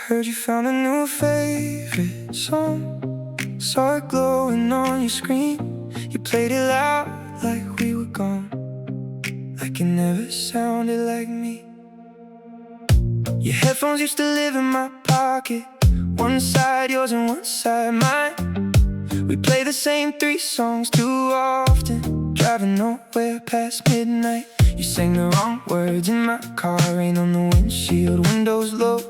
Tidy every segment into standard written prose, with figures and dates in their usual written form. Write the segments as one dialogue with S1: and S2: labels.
S1: Heard you found a new favorite song. Saw it glowing on your screen. You played it loud like we were gone, like it never sounded like me. Your headphones used to live in my pocket, one side yours and one side mine. We play the same 3 songs too often, driving nowhere past midnight. You sang the wrong words in my car, rain on the windshield, windows low.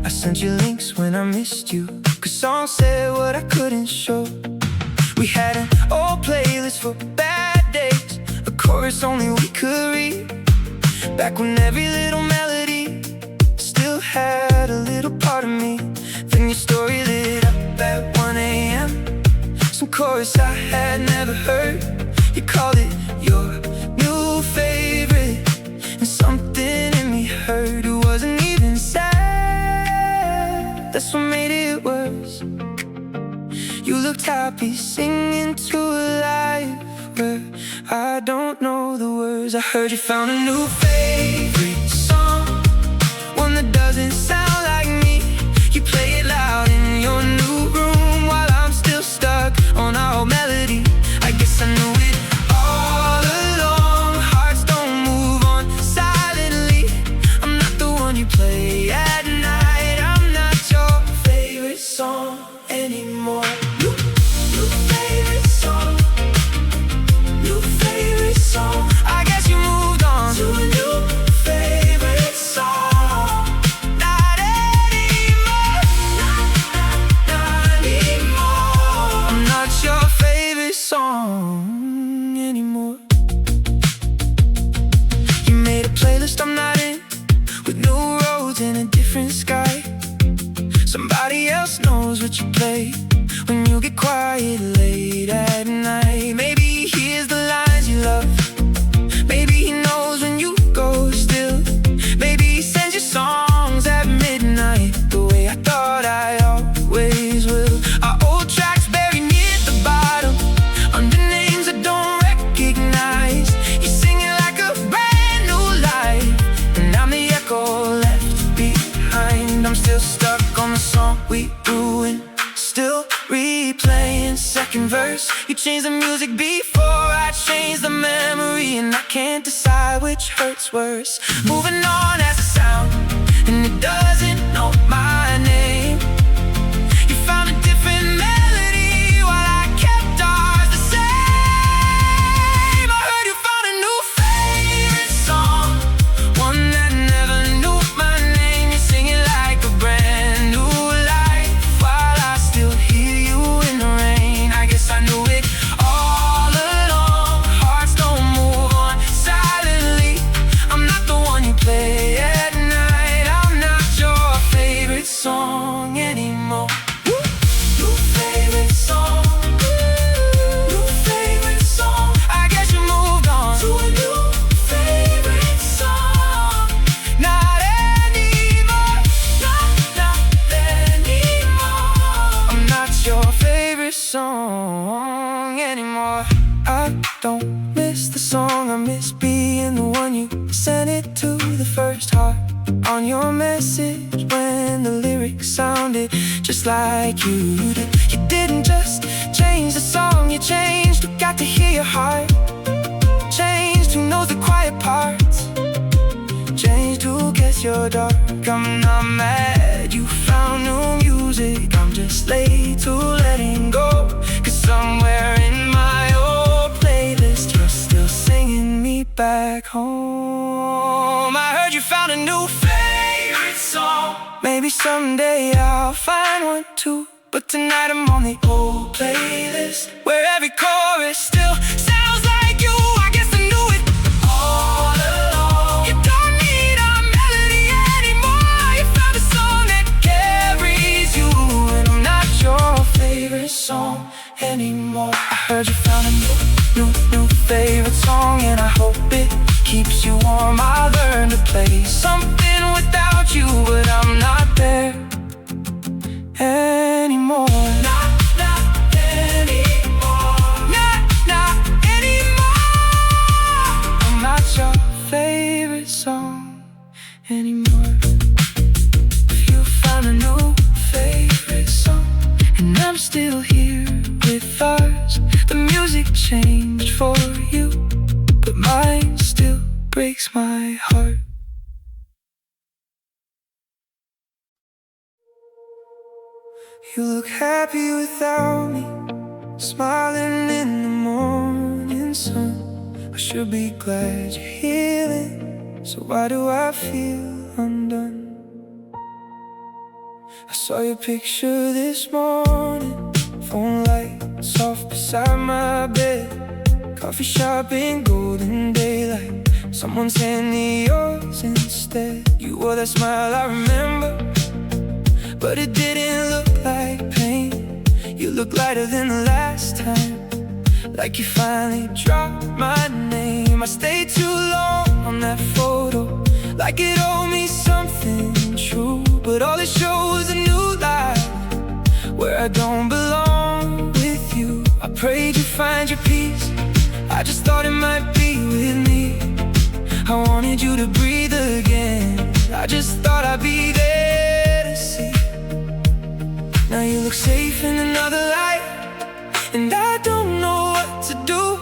S1: I sent you links when I missed you, 'cause songs said what I couldn't show. We had an old playlist for bad days, a chorus only we could read. Back when every little melody still had a little part of me. Then your story lit up at 1 a.m., some chorus I had never heard. You called it your new favorite, and something in me heard. It wasn't even sad, that's what made it worse. You looked happy singing to a life where I don't know the words. I heard you found a new favorite song, one that doesn't sound like me. You play it loud in your new room while I'm still stuck on our old melody. I guess I knew it all along. Hearts don't move on silently. I'm not the one you play at night. I'm not your favorite song anymore. New favorite song, new favorite song. I guess you moved on to a new favorite song. Not anymore, not anymore. I'm not your favorite song anymore. You made a playlist I'm not in, with new roads in a different sky. Somebody else knows what you play when you get quiet late at night. Maybe he hears the lines you love, maybe he knows when you go still. Maybe he sends you songs at midnight, the way I thought I always will. Our old tracks buried near the bottom, under names I don't recognize. You sing it like a brand new life, and I'm the echo left behind. I'm still stuck on the song we ruined, still replaying second verse. You changed the music before I changed the memory, and I can't decide which hurts worse. Moving on as a sound, and it doesn't know my name. You found a different melody while I kept ours the same. I heard you found a new favorite song, one that never knew my name. You sing it like a brand new life while I still hear you in the rain. I guess I knew it all along. Hearts don't move on silently. I'm not the one you play at night. I'm not your favorite song anymore. New favorite song, new favorite song. I guess you moved on to a new favorite song. Not anymore, not anymore. I'm not your favorite song anymore. I don't miss the song, I miss being the one you sent it to, the first heart on your message when the lyrics sounded just like you did. You didn't just change the song, you changed who got to hear your heart, changed who knows the quiet parts, changed who gets your dark. I'm not mad you found new music, I'm just late to letting go. 'Cause somewhere in my old playlist you're still singing me back home. I heard you found a new favorite song, maybe someday I'll find one too, but tonight I'm on the old playlist where every chorus still sounds like you. I guess I knew it all along. You don't need a melody anymore. You found a song that carries you, and I'm not your favorite song anymore. I heard you found a new favorite song, and I hope it keeps you warm. I learned to play something without you, but I'm not there anymore. Not anymore. Not You look happy without me, smiling in the morning sun. I should be glad you're healing, so why do I feel undone? I saw your picture this morning, phone lights off beside my bed, coffee shop in golden daylight, someone's handing yours instead. You wore that smile I remember, but it didn't look like pain. You look lighter than the last time, like you finally dropped my name. I stayed too long on that photo, like it owed me something true, but all it showed was a new life, where I don't belong with you. I prayed you'd find your peace, I just thought it might be with me. I wanted you to breathe again, I just thought I'd be there to see. Now you look safe in another light, and I don't know what to do,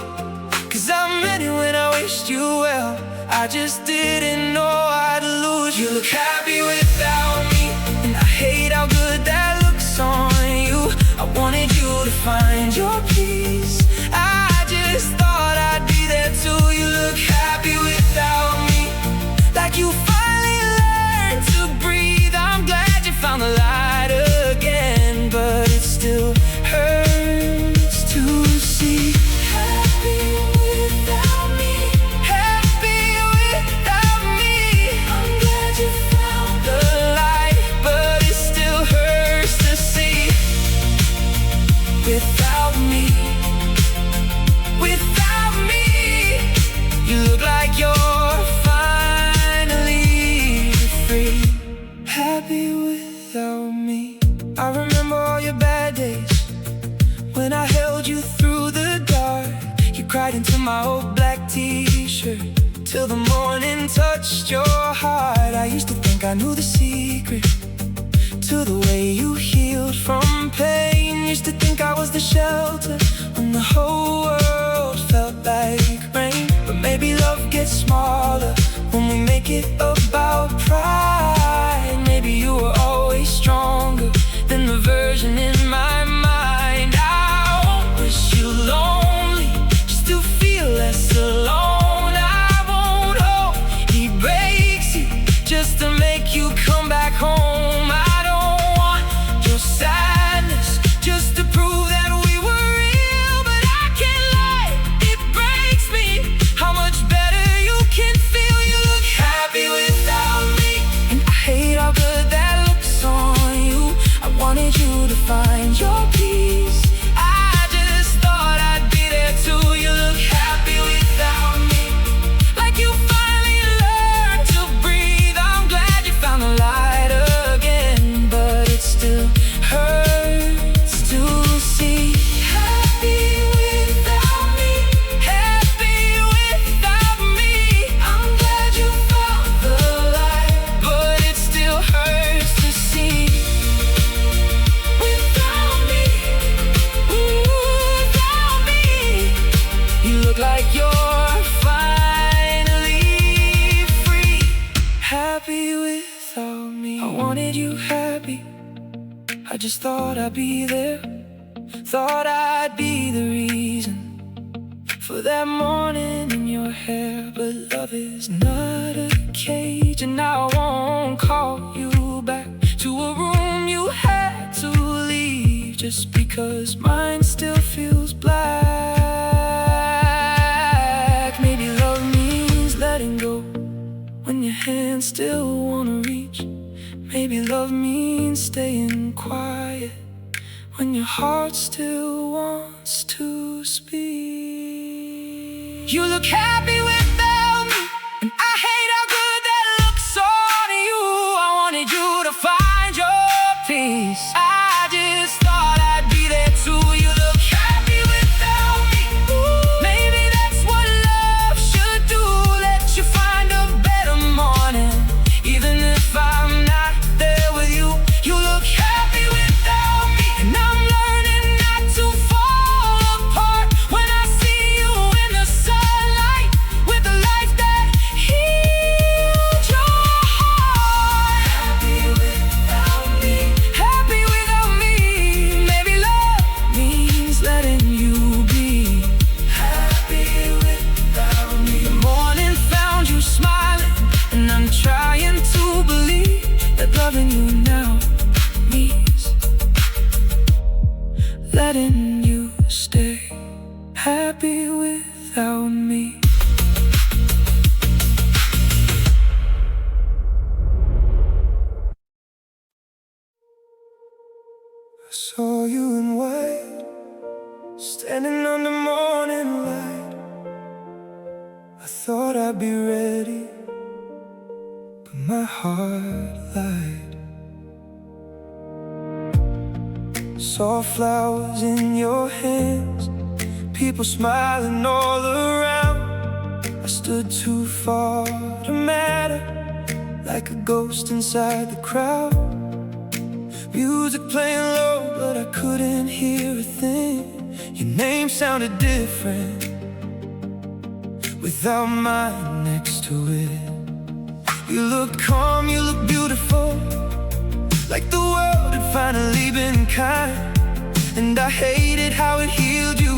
S1: 'cause I meant it when I wished you well, I just didn't know how to lose you. You look happy without me, and I hate how good that looks on you. I wanted you to find your peace, I just thought I'd be there too. You look happy without me, like you finally learned to breathe. I'm glad you found the light again, but it still hurts to see. Happy without me, happy without me. I'm glad you found the light, but it still hurts to see. Without me, without me, you look like you're finally free. Happy without me. I remember all your bad days, when I held you through the dark. You cried into my old black t-shirt, till the morning touched your heart. I used to think I knew the secret to the way you healed from pain. Used to think I was the shelter when the whole world felt like rain. But maybe love gets smaller when we make it about pride. Maybe you were always stronger than the version in my mind. I won't wish you lonely, just to feel less alone. I won't hope he breaks you, just to make you come back home. I don't want your sadness, just to prove that we were real. But I can't lie, it breaks me how much better you can feel. You look happy without me, and I hate how good that looks on you. I wanted you to find your peace, I just thought I'd be there too. You look happy without me, like you finally learned to breathe. I'm glad you found the light again, but it still hurts to see. Happy without me, happy without me. I'm glad you found the light, but it still hurts to see. Without me, without me, you look like you're finally free. Happy without me, I wanted you happy, I just thought I'd be there, thought I'd be the reason for that morning in your hair. But love is not a cage, and I won't call you back to a room you had to leave, just because mine still feels black. Maybe love means letting go when your hands still wanna reach. Maybe love means staying quiet when your heart still wants to speak. You look happy without me, and I hate how good that looks on you. I wanted you to find your peace, I just thought I'd be there too. You look happy without me, maybe that's what love should do, let you find a better morning, even if I'm not there with you. You look happy without me, and I'm learning not to fall apart when I see you in the sunlight, with the life that healed your heart. Happy without me, happy loving you now means letting you stay happy without me. I saw you in white, standing under morning light. I thought I'd be ready, but my heart lied. Saw flowers in your hands, people smiling all around. I stood too far to matter, like a ghost inside the crowd. Music playing low, but I couldn't hear a thing. Your name sounded different without mine next to it. You looked calm, you looked beautiful, like the world had finally been kind. And I hated how it healed you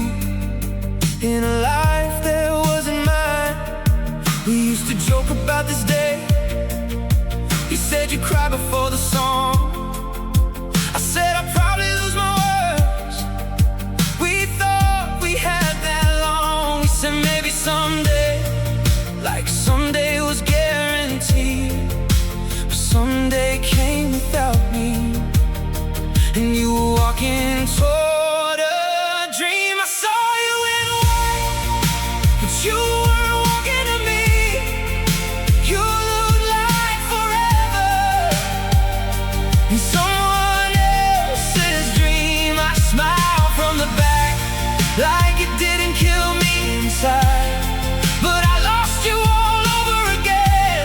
S1: in a life that wasn't mine. We used to joke about this day. You said you'd cry before the song. I said I'd probably lose my words. We thought we had that long. We said maybe someday, like someday was guaranteed. But someday came without me, and you were walking toward a dream. I saw you in white, but you weren't walking to me. You looked like forever in someone else's dream. I smiled from the back, like it didn't kill me inside. But I lost you all over again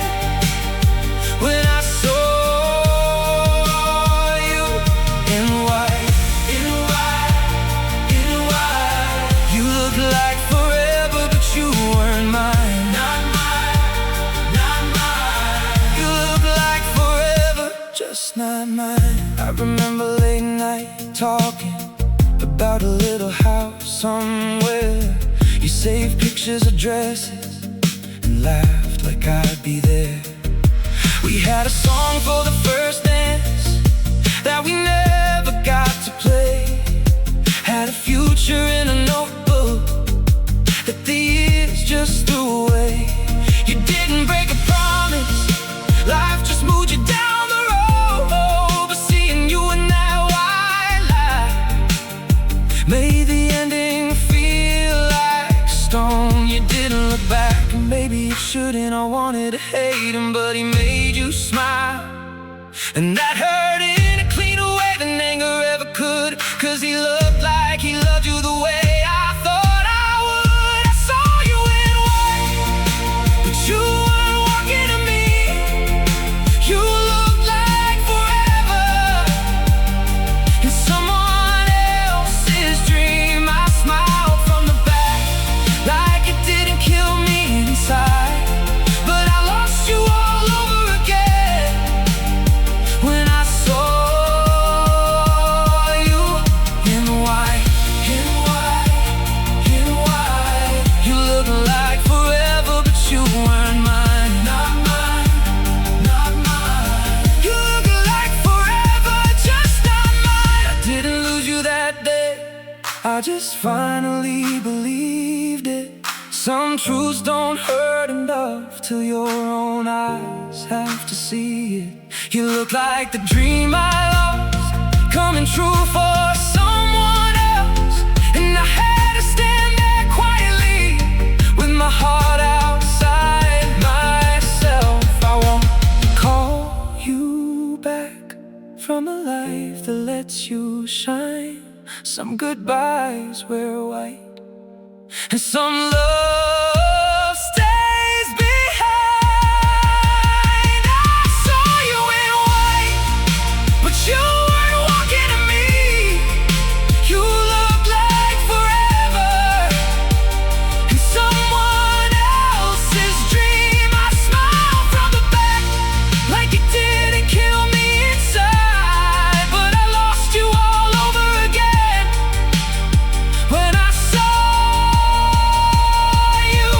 S1: when I saw you in white, in white, in white. You looked like forever, but you weren't mine. Not mine, not mine. You looked like forever, just not mine. I remember late night talking about a little house somewhere. You saved pictures of dresses and laughed like I'd be there. We had a song for the first dance that we never got to play. Had a future in a notebook that the years just threw away. You didn't break a promise, life just moved you down the road. But seeing you in that white light made the ending feel like stone. You didn't look back, and maybe you shouldn't. I wanted to hate him, but he made you smile, and that hurt in a cleaner way than anger ever could. Cause he looked like he loved you the way I thought I would. I saw you in white, but you weren't walking to me. You looked like forever in someone else's dream. I smiled from the back, like it didn't kill me inside. But I lost you all over again when I saw you in white, in white, in white. You looked like forever, but you weren't mine. Not mine, not mine. You looked like forever, just not mine. I didn't lose you that day, I just finally believed it. Some truths don't hurt enough till your own eyes have to see it. You look like the dream I lost, coming true for someone else. And I had to stand there quietly with my heart outside myself. I won't call you back from a life that lets you shine. Some goodbyes wear white, and some love stays behind. I saw you in white, but you weren't walking to me. You looked like forever in someone else's dream. I smiled from the back, like it didn't kill me inside. But I lost you all over again when I saw you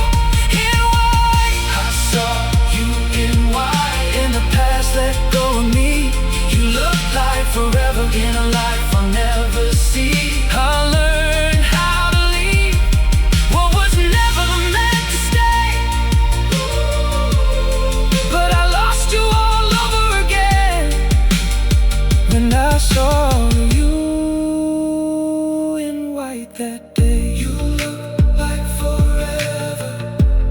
S1: forever in a life I'll never see. I'll learn how to leave what was never meant to stay. But I lost you all over again when I saw you in white that day. You look like forever,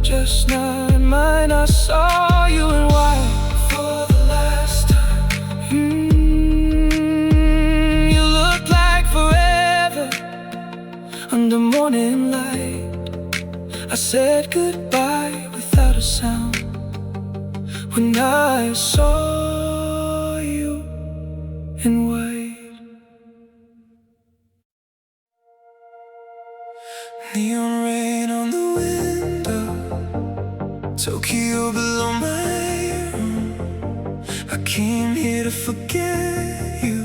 S1: just not mine. I saw you in white for the last time. You look like forever under morning light. I said goodbye without a sound when I saw you in white. Neon rain on the window, Tokyo below my room. I came here to forget you,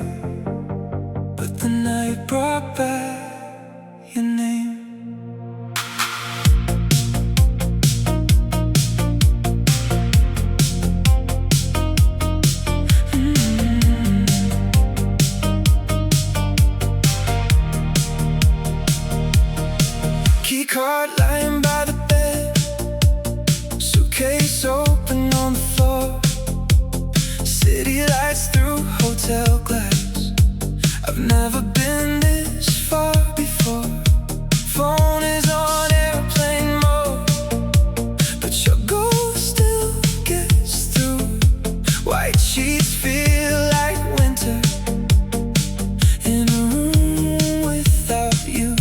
S1: but the night brought back your name. Keycard lying by the bed, suitcase open on the floor, city lights through hotel glass. I've never been this far before. Phone is on airplane mode, but your ghost still gets through. White sheets feel like winter in a room without you.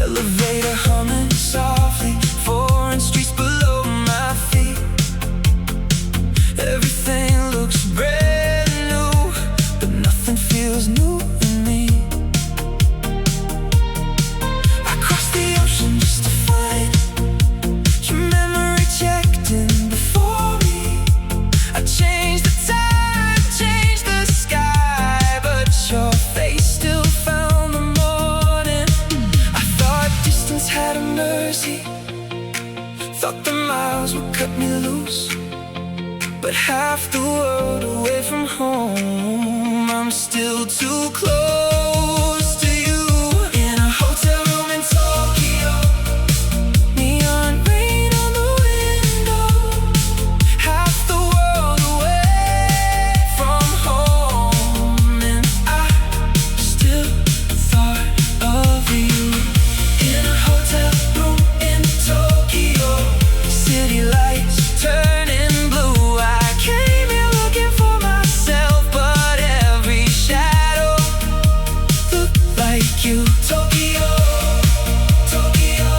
S1: Elevator humming softly, foreign streets below my feet. Everything looks brand new, but nothing feels new in me. I crossed the ocean just to find your memory checked in before me. I changed the time, changed the sky, but your face still found the morning. I thought distance had a mercy, thought the miles would cut me loose, but half the world away from home, I'm still too close to you. In a hotel room in Tokyo, neon rain on the window, half the world away from home, and I still thought of you. In a hotel room in Tokyo, city lights turning blue. I came here looking for myself, but every shadow looked like you. Tokyo, Tokyo,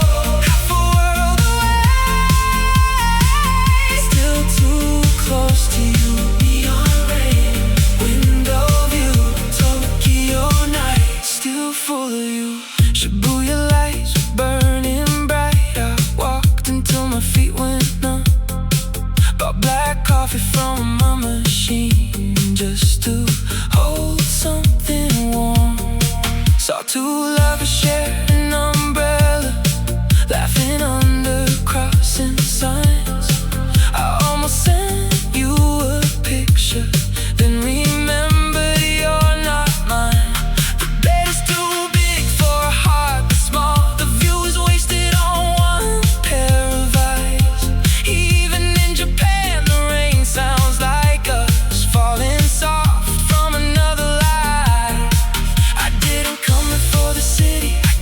S1: half a world away, still too close to you. Neon rain, window view, Tokyo night, still full of you. Shibuya lights were burning bright. I walked until my feet went numb, bought black coffee from my machine just to hold something warm. Saw two lovers share an umbrella, laughing under crossing signs. I almost sent you a picture, then remembered you're not mine. The bed is too big for a heart that's small. The view is wasted on one pair of eyes. Even in Japan, the rain sounds like us falling soft from another life. I didn't come here for the city, I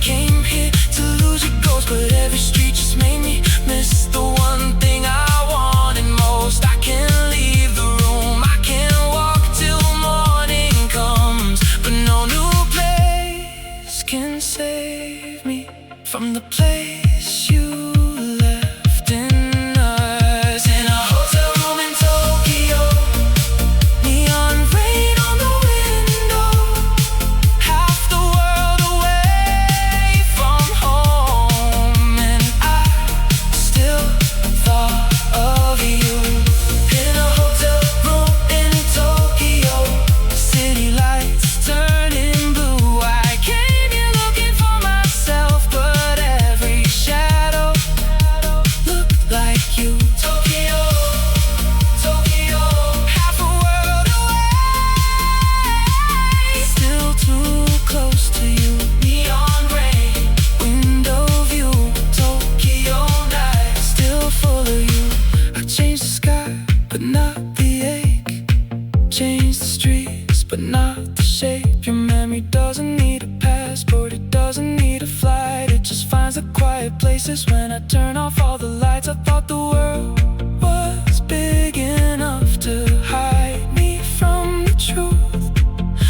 S1: change the streets, but not the shape. Your memory doesn't need a passport, it doesn't need a flight. It just finds the quiet places when I turn off all the lights. I thought the world was big enough to hide me from the truth,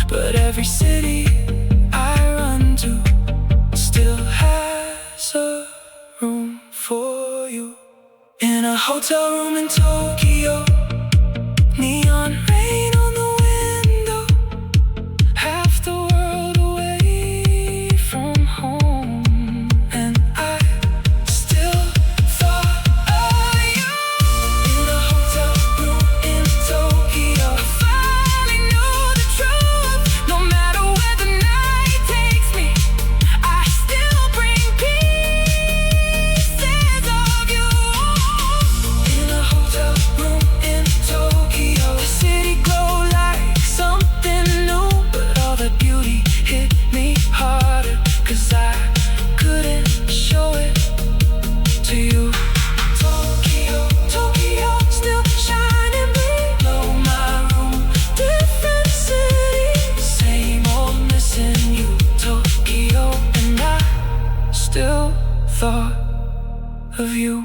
S1: but every city I run to still has a room for you. In a hotel room in Tokyo, neon rain on the window, half the world away from home, and I still thought of you. In a hotel room in Tokyo, I finally knew the truth. No matter where the night takes me, I still bring pieces of you. In a hotel room in Tokyo, the city glowed like something new, but all the beauty hit me harder, 'cause I couldn't show it to you. Tokyo, Tokyo, still shining below my room. Different city, same old missing you. Tokyo, and I still thought of you.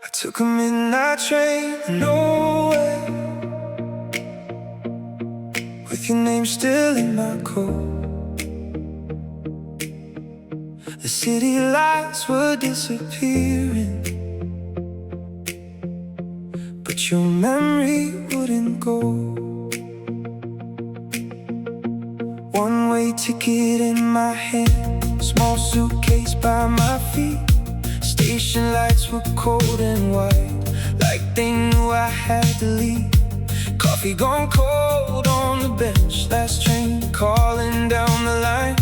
S1: I took a midnight train nowhere, with your name still in my coat. The city lights were disappearing, but your memory wouldn't go. One-way ticket in my hand, small suitcase by my feet. Station lights were cold and white, like they knew I had to leave. Coffee gone cold on the bench, last train calling down the line.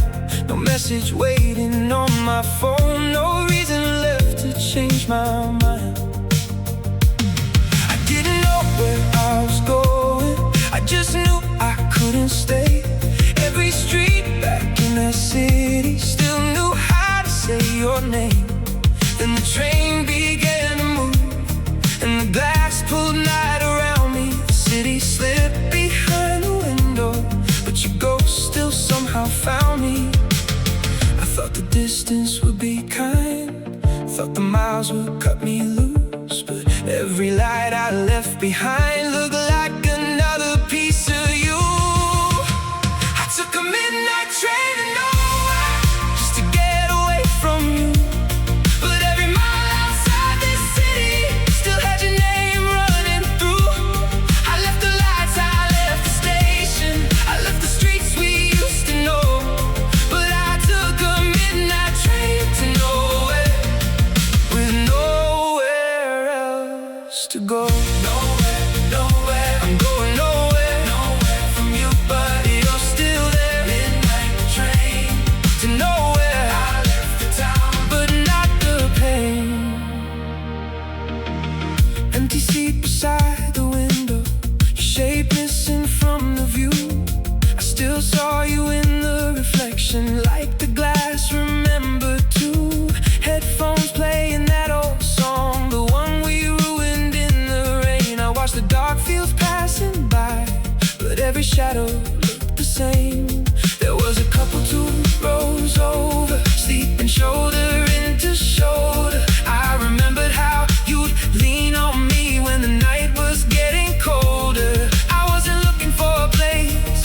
S1: No message waiting on my phone, no reason left to change my mind. I didn't know where I was going, I just knew I couldn't stay. Every street back in that city still knew how to say your name. Then the train began to move, and the glass pulled night around me. The city slipped behind the window, but your ghost still somehow found me. I thought the distance would be kind, thought the miles would cut me loose, but every light I left behind looked like another piece of you. I took a midnight train to nowhere, just to get away from you. To go nowhere, nowhere. I'm going nowhere, nowhere from you, but you're still there. Midnight train to nowhere. I left the town, but not the pain. Empty seat beside the window, your shape missing from the view. I still saw you in the reflection, like the glass remembered too. Headphones playing that old song, the one we watch the dark fields passing by, but every shadow looked the same. There was a couple 2 rows over, sleeping shoulder into shoulder. I remembered how you'd lean on me when the night was getting colder. I wasn't looking for a place,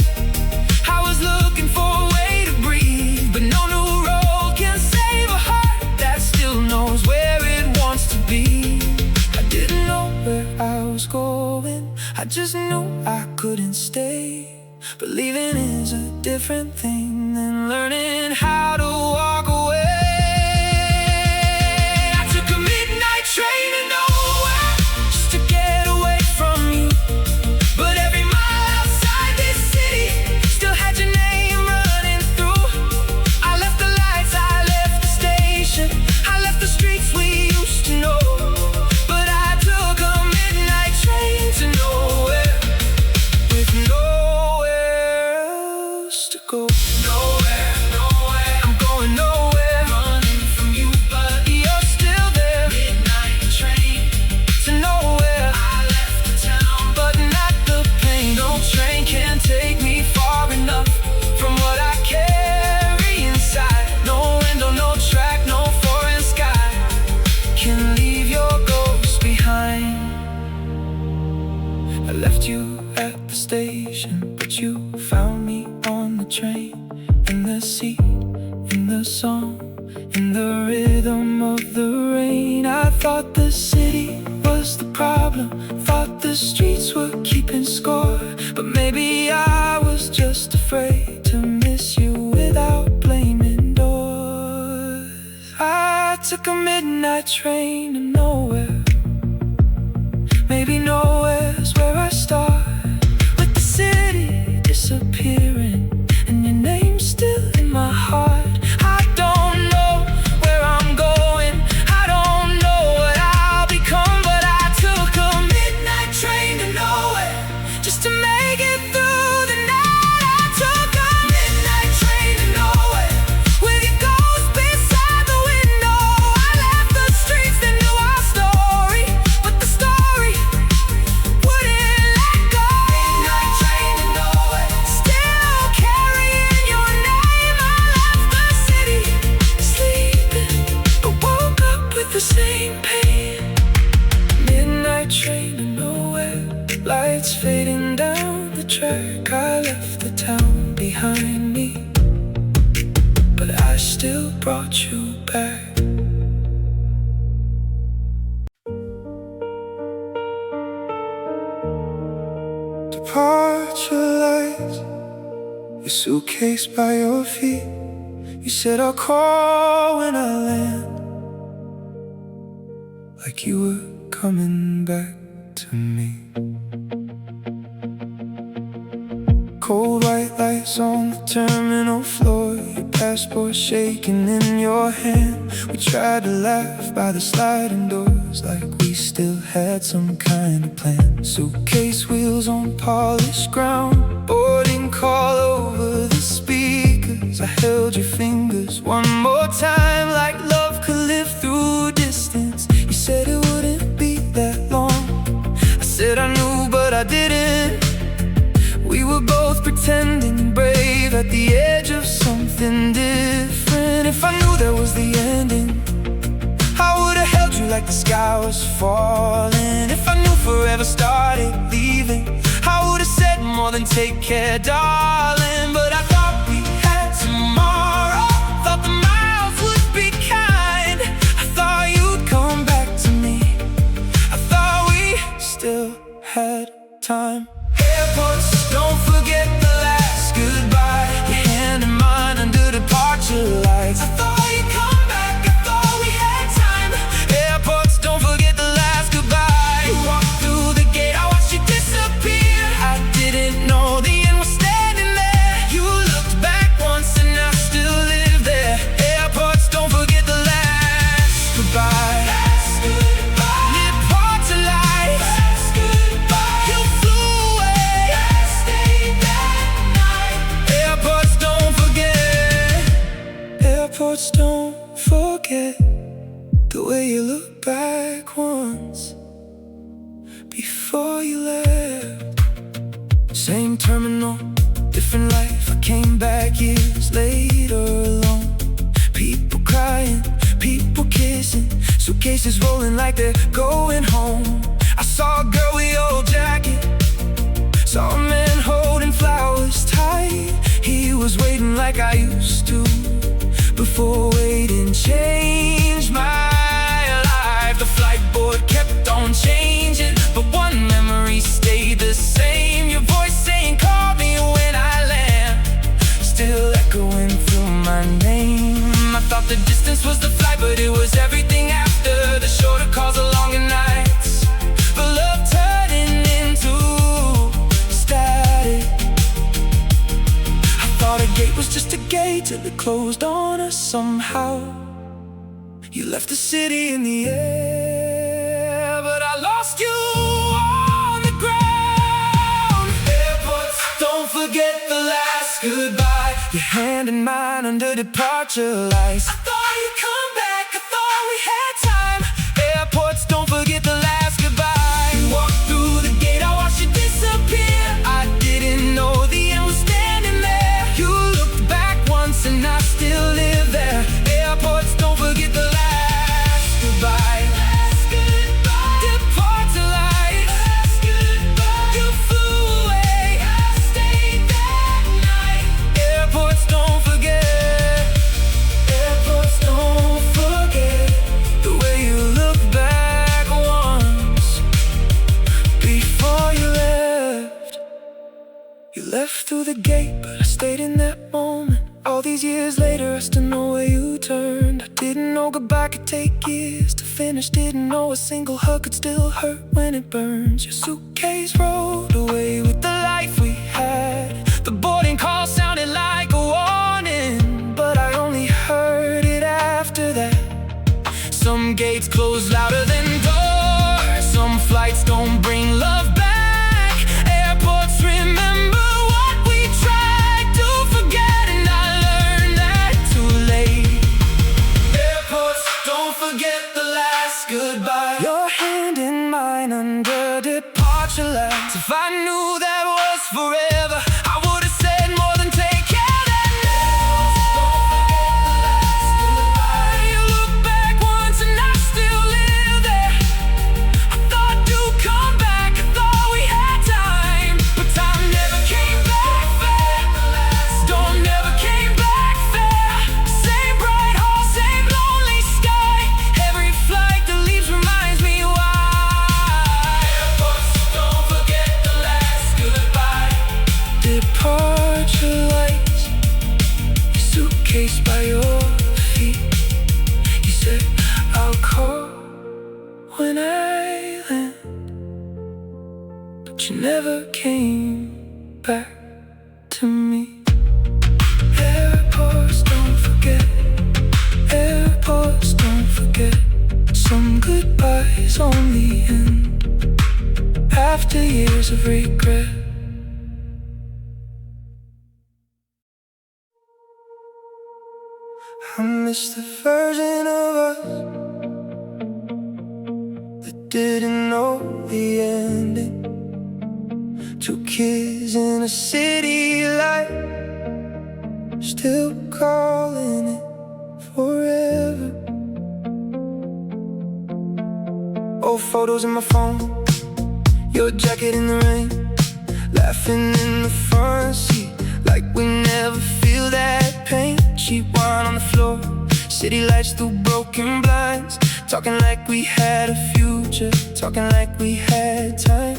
S1: I was looking for a way to breathe, but no new road can save a heart that still knows where it wants to be. I didn't know where I was going, I just knew I couldn't stay. But leaving is a different thing than learning how to walk away. I took a midnight train to nowhere, just to get away from you, but every mile outside this city still had your name running through. I left the lights, I left the station, I left the streets we used to know, but I took a midnight train to nowhere, with nowhere else supposed to go. Nowhere, nowhere, I'm going nowhere. Running from you, but you're still there. Midnight train to nowhere. I left the town, but not the pain. No train can take me far enough from what I carry inside. No window, no track, no foreign sky can leave your ghost behind. I left you at the station, but you found me on the train. In the seat, in the song, in the rhythm of the rain. I thought the city was the problem, thought the streets were keeping score. But maybe I was just afraid to miss you without blaming doors. I took a midnight train to nowhere. Maybe nowhere's where I start, with the city disappearing and your name still in my heart. I don't know where I'm going, I don't know what I'll become, but I took a midnight train to nowhere just to make it through the night. I took a midnight train to nowhere with your ghost beside the window. I left the streets that knew our story, but the story wouldn't let go. Midnight train to nowhere, still carrying your name. I left the city sleeping, but woke up with the same pain. Midnight train to nowhere, lights fading down the track. I left the town behind me, but I still brought you back. Departure lights, your suitcase by your feet. You said I'll call when I land, like you were coming back to me. Cold white lights on the terminal floor, your passport shaking in your hand. We tried to laugh by the sliding doors, like we still had some kind of plan. Suitcase wheels on polished ground, boarding call over the speakers. I held your fingers one more time, like love could live through distance. You said it wouldn't be that long. I said I knew, but I didn't. We were both pretending brave at the edge of something different. If I knew that was the ending, I would have held you like the sky was falling. If I knew forever started leaving, I would have said more than take care, darling. But I thought we had tomorrow, thought the miles would be kind. I thought you'd come back to me, I thought we still had time. Airports, don't forget the last goodbye. Your hand in mine under departure lights. I thought you'd come back, I thought we had time. Airports, don't forget the last goodbye. You walked through the gate, I watched you disappear. I didn't know the end was standing there. You looked back once and I still live there. Airports, don't forget the last goodbye. Last goodbye. Departure lights. Last goodbye. You flew away. Last day that night. Airports, don't forget. Airports, don't forget the way you look back once before you left. Same terminal, different life. I came back years later alone. People crying, people kissing, suitcases rolling like they're going home. I saw a girl with your jacket, saw a man holding flowers tight. He was waiting like I used to, before waiting changed my life. The flight board kept on changing, but one memory stayed the same. Your voice saying call me when I land, still echoing through my name. I thought the distance was the flight, but it was everything after. The shorter calls, the longer nights, but love turning into static. I thought a gate was just a gate till it closed on us somehow. You left the city in the air, but I lost you on the ground. Airports, don't forget the last goodbye. your hand in mine under departure lights. I thought you'd come back, I thought we had time. Airports, don't forget the last goodbye. You walked through the gate, I watched you disappear. I didn't know the end was standing there. You looked back once and I still live there. Airports, don't forget the last goodbye. Last goodbye. Departure lights. Last goodbye. You flew away, I stayed that night. Airports, don't forget. Airports, don't forget the way you look back once before you left. You left through the gate, but I stayed in that moment. All these years later, I still know where you turned. I didn't know goodbye could take years to finish. Didn't know a single hug could still hurt when it burns. Your suitcase rolled away with the life we had. The boarding call sounded like a warning, but I only heard it after that. Some gates close louder than doors. Some flights don't bring love back. Airports remember what we tried to forget, and I learned that too late. Airports, don't forget the last goodbye. Your hand in mine under departure lights. If I knew that was forever, I would have said more than take care of that now. You look back once and I still live there. I thought you'd come back, I thought we had time, but time never came back fair. Don't never came back fair. Same bright hall, same lonely sky. Every flight that leaves reminds me why. Airports, don't forget the last goodbye. Departure lights. Your suitcase by your feet. You said, I'll call when I land, but you never came back to me. Airports, don't forget. Airports, don't forget. Some goodbyes only end after years of regret. I miss the version of us that didn't know the ending. Two kids in a city light, still calling it forever. Old photos in my phone, your jacket in the rain, laughing in the front seat like we never feel that pain. Cheap wine on the floor, city lights through broken blinds, talking like we had a future, talking like we had time.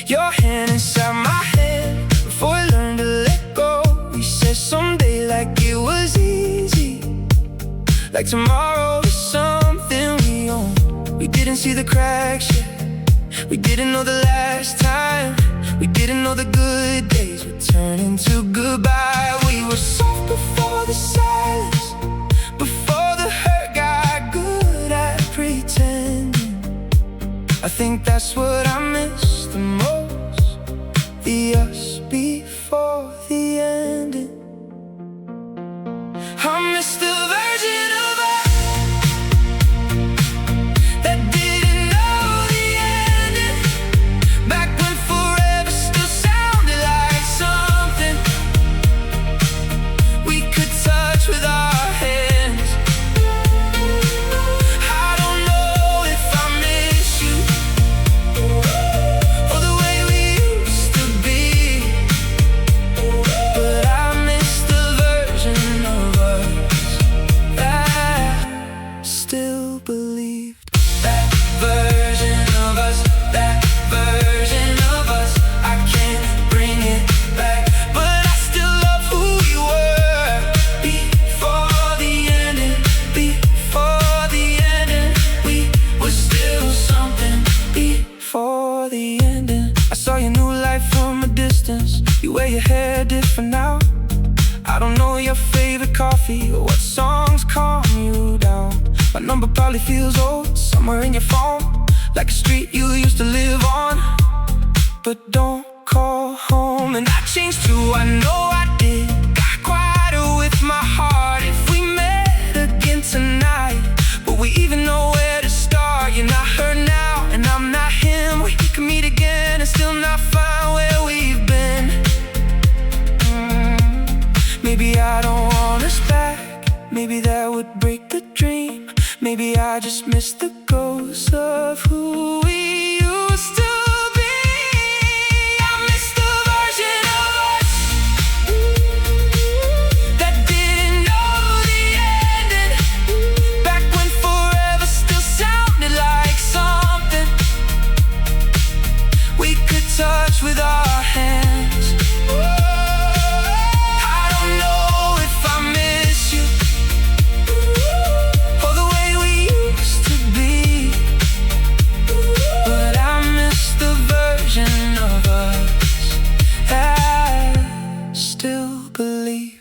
S1: Your hand inside my hand before I learned to let go. We said someday like it was easy, like tomorrow is something we own. We didn't see the cracks yet, we didn't know the last time. We didn't know the good days would turn into goodbye. We were soft before the silence, before the hurt got good at pretending. I think that's what I miss the most, the us before the ending. I miss the version of us that didn't know the ending. Back when forever still sounded like something we could touch with our hands. I don't know if I miss you or the way we used to be, but I miss the version of us that still believed. That version of us, that version of us, I can't bring it back, but I still love who we were before the ending. Before the ending, we were still something. Before the ending, I saw your new life from a distance. You wear your hair different now. I don't know your favorite coffee or what songs calm you down. My number probably feels old, somewhere in your phone, like a street you used to live on. But don't call home. And I changed too, I know I did. Got quiet maybe that would break the dream. Maybe I just missed the ghost of who we used to be. I miss the version of us that didn't know the ending. Back when forever still sounded like something we could touch with our hands. I don't know if I miss you or the way we used to be, but I miss the version of us that still believed.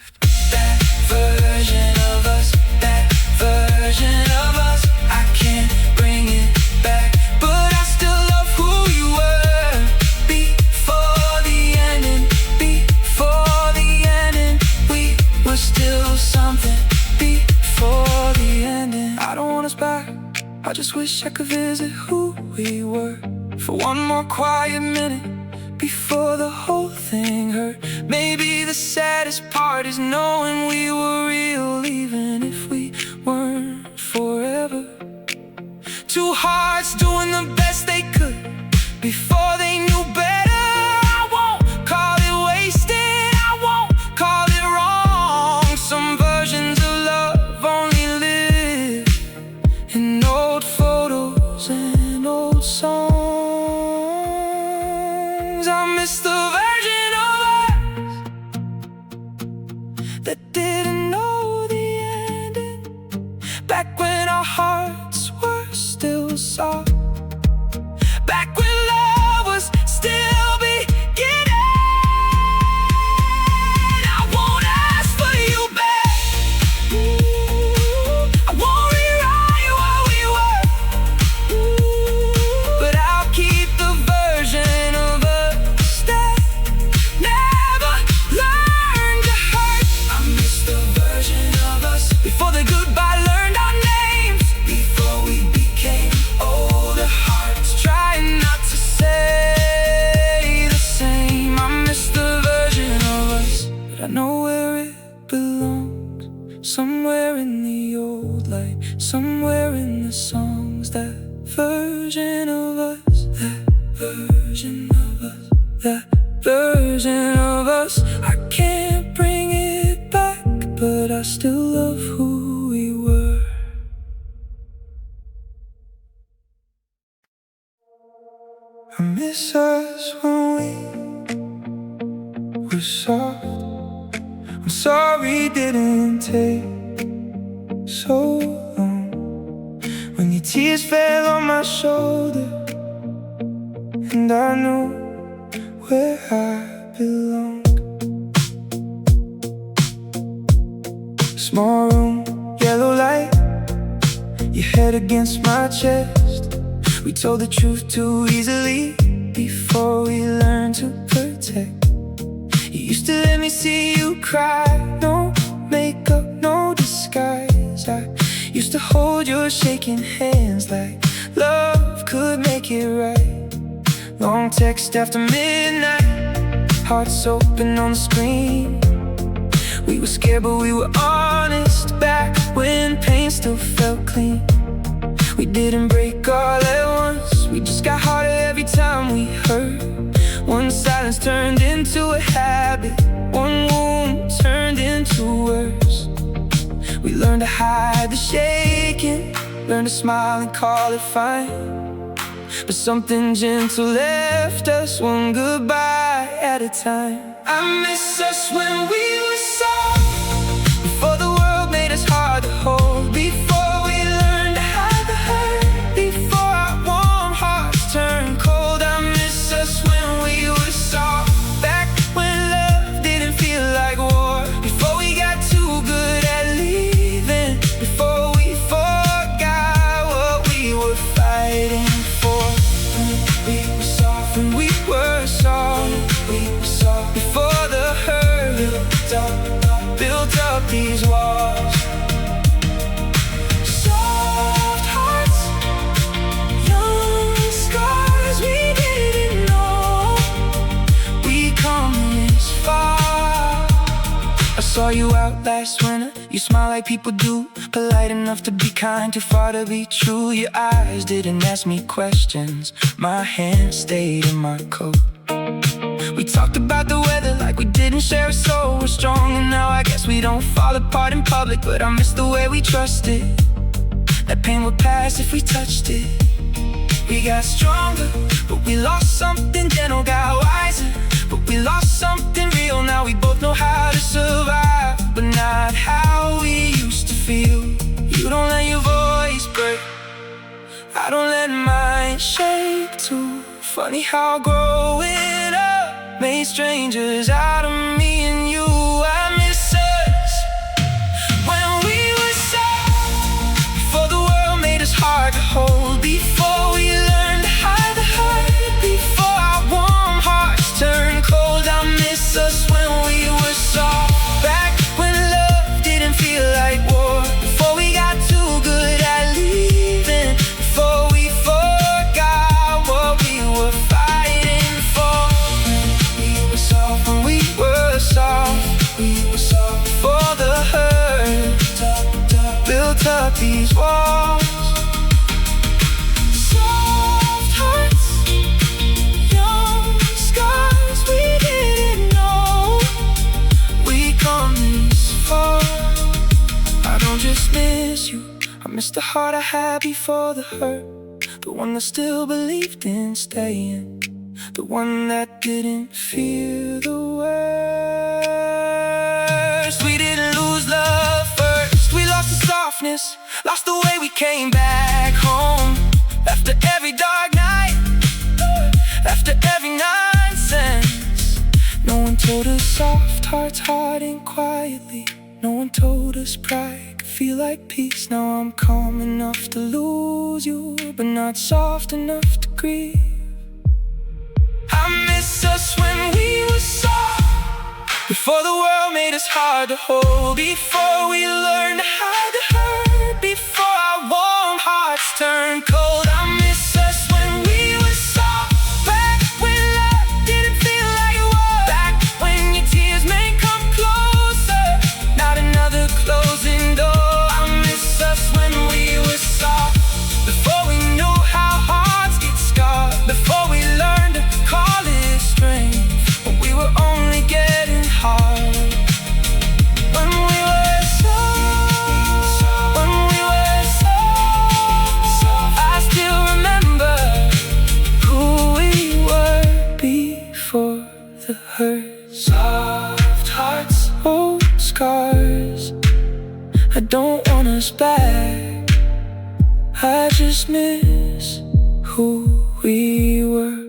S1: That version of us, that version of us, I can't bring it back, but I still love who you were. Before the ending, before the ending, we were still something. Before the ending, I don't want us back, I just wish I could visit who we were for one more quiet minute before the whole thing hurt. Maybe the saddest part is knowing we were real, even if we weren't forever. Two hearts doing the best they could before they knew better. I won't call it wasted, I won't call it wrong. Some versions of love only live in old photos and old songs. I miss the version of us that didn't know the ending. Back when our hearts were still soft. Back when love was still beginning. I won't ask for you back. I won't rewrite what we were, but I'll keep the version of us that never learned to hurt. I miss the version of us before the goodbye learned our names, before we became older hearts trying not to say the same. I miss the version of us, but I know where it belongs. Somewhere in the old light, somewhere in the songs. That version of us, that version of us, that version of us. I can't bring it back, but I still love who we were. I miss us when we were soft. I'm sorry it didn't take so long. When your tears fell on my shoulder and I knew where I belonged. Small room, yellow light, your head against my chest. We told the truth too easily before we learned to protect. You used to let me see you cry, no makeup, no disguise. I used to hold your shaking hands like love could make it right. Long text after midnight, hearts open on the screen. We were scared but we were honest, back when pain still felt clean. We didn't break all at once, we just got harder every time we hurt. One silence turned into a habit, one wound turned into worse. We learned to hide the shaking, learned to smile and call it fine. But something gentle left us, one goodbye at a time. I miss us when we were soft, before the world made us hard to hold, before we learned to hide the hurt, before our warm hearts turned cold. I miss us when we were soft, back when love didn't feel like war, before we got too good at leaving, before we forgot what we were fighting for. We were soft when we were soft, we were soft before the hurt built up these walls. Soft hearts, young scars we didn't know. We come this far. I saw you out last winter. You smile like people do, polite enough to be kind, too far to be true. Your eyes didn't ask me questions, my hand stayed in my coat. We talked about the weather like we didn't share a soul. We're strong and now I guess we don't fall apart in public, but I miss the way we trusted. That pain would pass if we touched it. We got stronger, but we lost something gentle. Got wiser, but we lost something real. Now we both know how to survive, but not how we used to feel. You don't let your voice break, I don't let mine shake too. Funny how growing up made strangers out of me and you. I miss us when we were soft, before the world made us hard to hold, before we learned to hide the hurt, before our warm hearts turned cold. I miss us when we were soft, back when love didn't feel like war, before we got too good at leaving, before we forgot what we were fighting for. We were soft when we were soft, we were soft for the hurt, built up these walls. Soft hearts, young scars, we didn't know we'd come this far. I don't just miss you, I miss the heart I had before the hurt, the one that still believed in staying, the one that didn't fear the worst. We didn't lose love first, we lost the softness, lost the way we came back home. After every dark night, after every nonsense, no one told us soft hearts harden quietly. No one told us pride could feel like peace. Now I'm calm enough to lose you, but not soft enough to grieve. I miss us when we were soft, before the world made us hard to hold, before we learned to hide the hurt, before our warm hearts turned cold. I miss us when we were soft, back when love didn't feel like it was, back when your tears may come closer, not another closing door. I miss us when we were soft, before we knew how hearts get scarred, before we learned to call it strength, when we were only getting hard. When we were soft, when we were soft, I still remember who we were before the hurt. Soft hearts, old scars, I don't want us back, I just miss who we were.